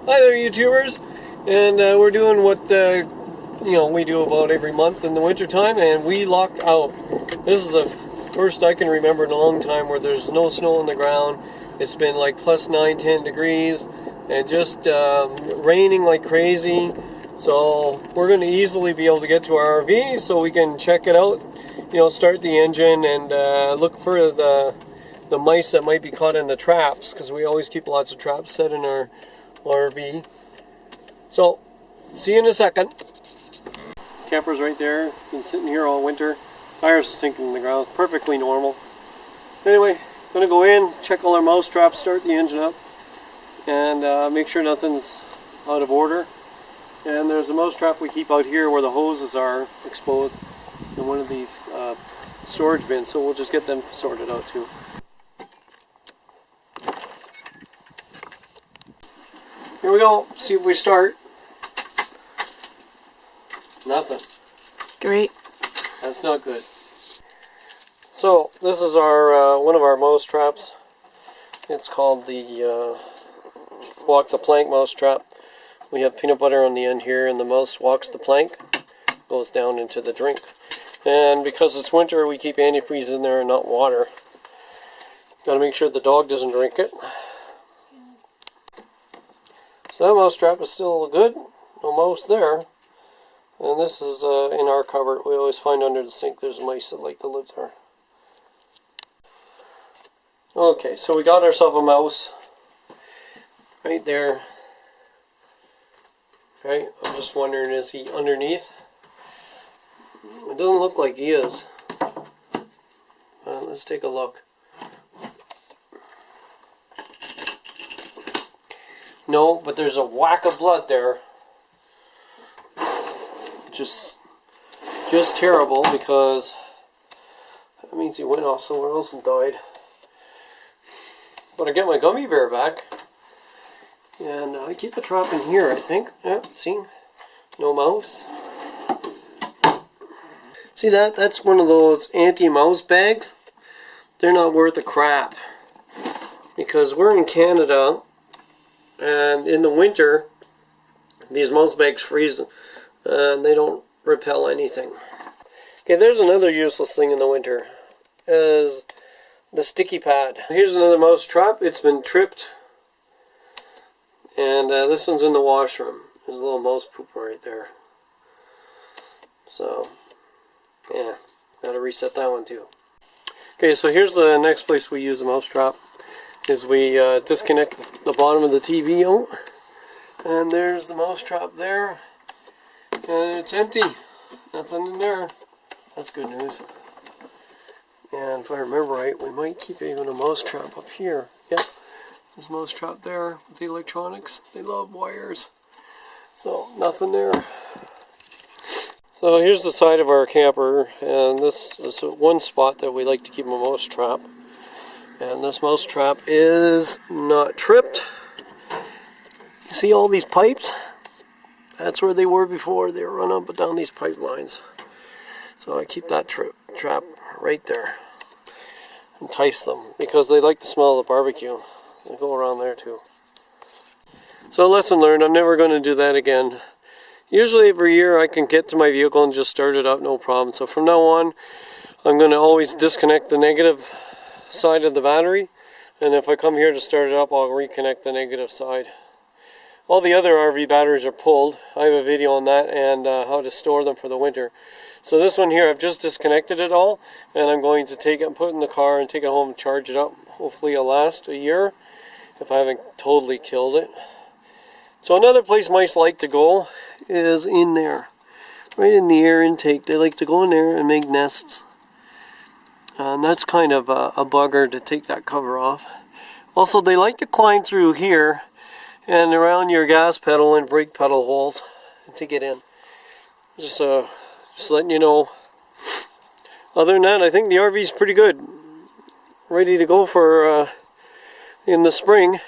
Hi there, YouTubers, and we're doing what we do about every month in the winter time, and we locked out. This is the first I can remember in a long time where there's no snow on the ground. It's been like plus 9-10 degrees and just raining like crazy. So we're going to easily be able to get to our RV so we can check it out, start the engine and look for the mice that might be caught in the traps, because we always keep lots of traps set in our RV. So, see you in a second. Camper's right there. Been sitting here all winter. Tires sinking in the ground. Perfectly normal. Anyway, gonna go in, check all our mouse traps, start the engine up, and make sure nothing's out of order. And there's a mouse trap we keep out here where the hoses are exposed in one of these storage bins. So we'll just get them sorted out too. Here we go. See if we start. Nothing. Great. That's not good. So this is our one of our mouse traps. It's called the walk the plank mouse trap. We have peanut butter on the end here, and the mouse walks the plank, goes down into the drink. And because it's winter, we keep antifreeze in there and not water. Got to make sure the dog doesn't drink it. So that mouse trap is still good, no mouse there. And this is in our cupboard. We always find under the sink there's mice that like to live there. Okay, so we got ourselves a mouse right there. Right, I'm just wondering, is he underneath? It doesn't look like he is. Let's take a look. No, but there's a whack of blood there. Just terrible, because that means he went off somewhere else and died. But I get my gummy bear back, and I keep the trap in here, I think. Yeah, see? No mouse. See that? That's one of those anti-mouse bags. They're not worth a crap, because we're in Canada. And in the winter, these mouse bags freeze and they don't repel anything. Okay, there's another useless thing in the winter, is the sticky pad. Here's another mouse trap. It's been tripped, and this one's in the washroom. There's a little mouse poop right there. So, yeah, gotta reset that one too. Okay, so here's the next place we use the mouse trap. Is we disconnect the bottom of the TV out, and there's the mouse trap there, and it's empty, nothing in there. That's good news. And if I remember right, we might keep even a mouse trap up here. Yep, there's a mouse trap there with the electronics. They love wires, so nothing there. So here's the side of our camper, and this is one spot that we like to keep a mouse trap. And this mouse trap is not tripped. See all these pipes? That's where they were before. They were run up and down these pipelines. So I keep that trap right there. Entice them, because they like the smell of the barbecue. They go around there too. So lesson learned, I'm never going to do that again. Usually every year I can get to my vehicle and just start it up, no problem. So from now on, I'm going to always disconnect the negative side of the battery, and if I come here to start it up, I'll reconnect the negative side. All the other RV batteries are pulled. I have a video on that and how to store them for the winter. So this one here, I've just disconnected it all, and I'm going to take it and put it in the car and take it home and charge it up. Hopefully it'll last a year if I haven't totally killed it. So another place mice like to go is in there, right in the air intake. They like to go in there and make nests. And that's kind of a bugger to take that cover off. Also, they like to climb through here and around your gas pedal and brake pedal holes to get in. Just letting you know. Other than that, I think the RV is pretty good. Ready to go for in the spring.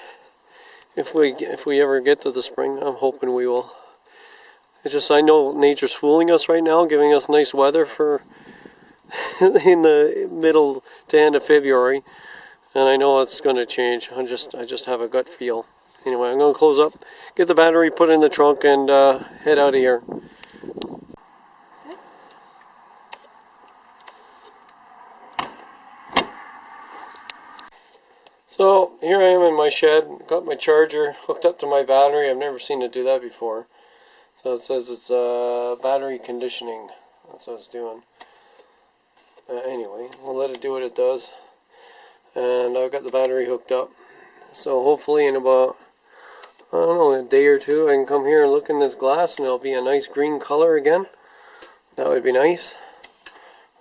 If we ever get to the spring, I'm hoping we will. It's just, I know nature's fooling us right now, giving us nice weather for in the middle to end of February, and I know it's going to change. I just have a gut feel. Anyway, I'm going to close up, get the battery put in the trunk, and head out of here. So here I am in my shed, got my charger hooked up to my battery. I've never seen it do that before. So it says it's battery conditioning. That's what it's doing. Anyway, we'll let it do what it does. And I've got the battery hooked up. So hopefully in about, I don't know, a day or two I can come here and look in this glass and it'll be a nice green color again. That would be nice.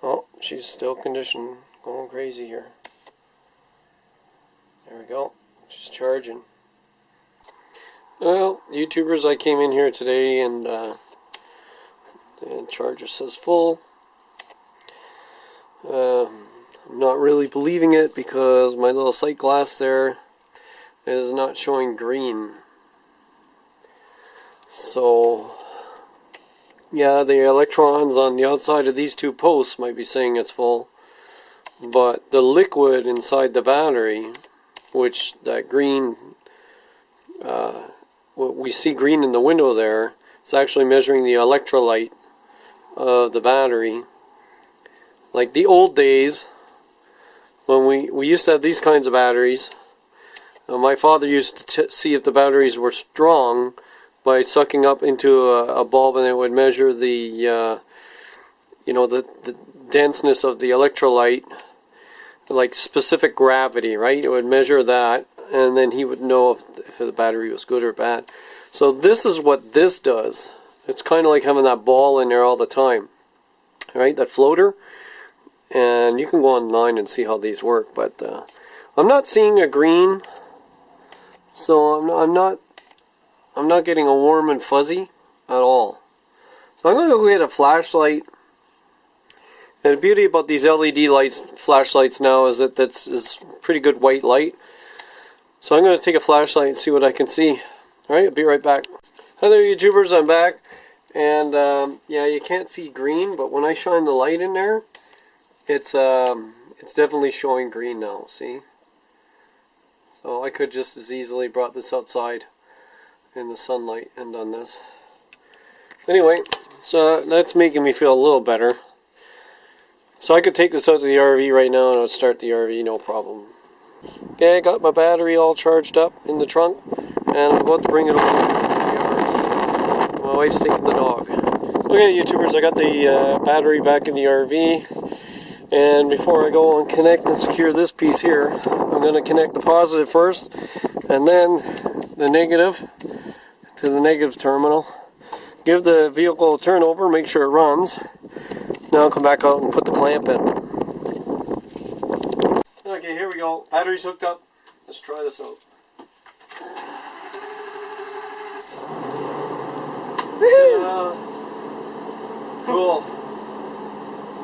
Oh, she's still conditioned, going crazy here. There we go. She's charging. Well, YouTubers, I came in here today and the charger says full. I'm not really believing it because my little sight glass there is not showing green. So, yeah, the electrons on the outside of these two posts might be saying it's full. But the liquid inside the battery, which that green, what we see green in the window there, it's actually measuring the electrolyte of the battery. Like the old days, when we used to have these kinds of batteries, my father used to see if the batteries were strong by sucking up into a bulb, and it would measure the, you know, the denseness of the electrolyte, like specific gravity, right? It would measure that, and then he would know if the battery was good or bad. So this is what this does. It's kind of like having that ball in there all the time, right? That floater. And you can go online and see how these work, but I'm not seeing a green, so I'm not getting a warm and fuzzy at all. So I'm going to go get a flashlight. And the beauty about these LED lights, flashlights now, is that that's pretty good white light. So I'm going to take a flashlight and see what I can see. Alright, I'll be right back. Hi there, YouTubers, I'm back. And yeah, you can't see green, but when I shine the light in there, it's definitely showing green now, see? So I could just as easily brought this outside in the sunlight and done this. Anyway, so that's making me feel a little better. So I could take this out to the RV right now and it would start the RV, no problem. Okay, I got my battery all charged up in the trunk, and I'm about to bring it over to the RV. My wife's taking the dog. Okay, YouTubers, I got the battery back in the RV. And before I go and connect and secure this piece here, I'm going to connect the positive first, and then the negative to the negative terminal. Give the vehicle a turn over, make sure it runs. Now I'll come back out and put the clamp in. Okay, here we go. Battery's hooked up. Let's try this out. Cool.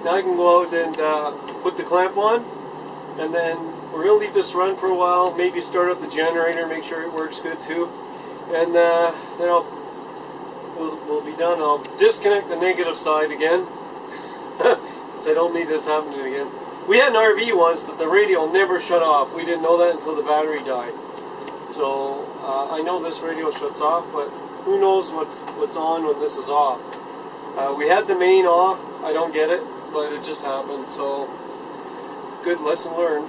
Now I can go out and put the clamp on, and then we're going to leave this run for a while, maybe start up the generator, make sure it works good too, and then we'll be done. I'll disconnect the negative side again, because I don't need this happening again. We had an RV once that the radio never shut off. We didn't know that until the battery died. So I know this radio shuts off, but who knows what's on when this is off. We had the main off. I don't get it, but it just happened, so it's a good lesson learned.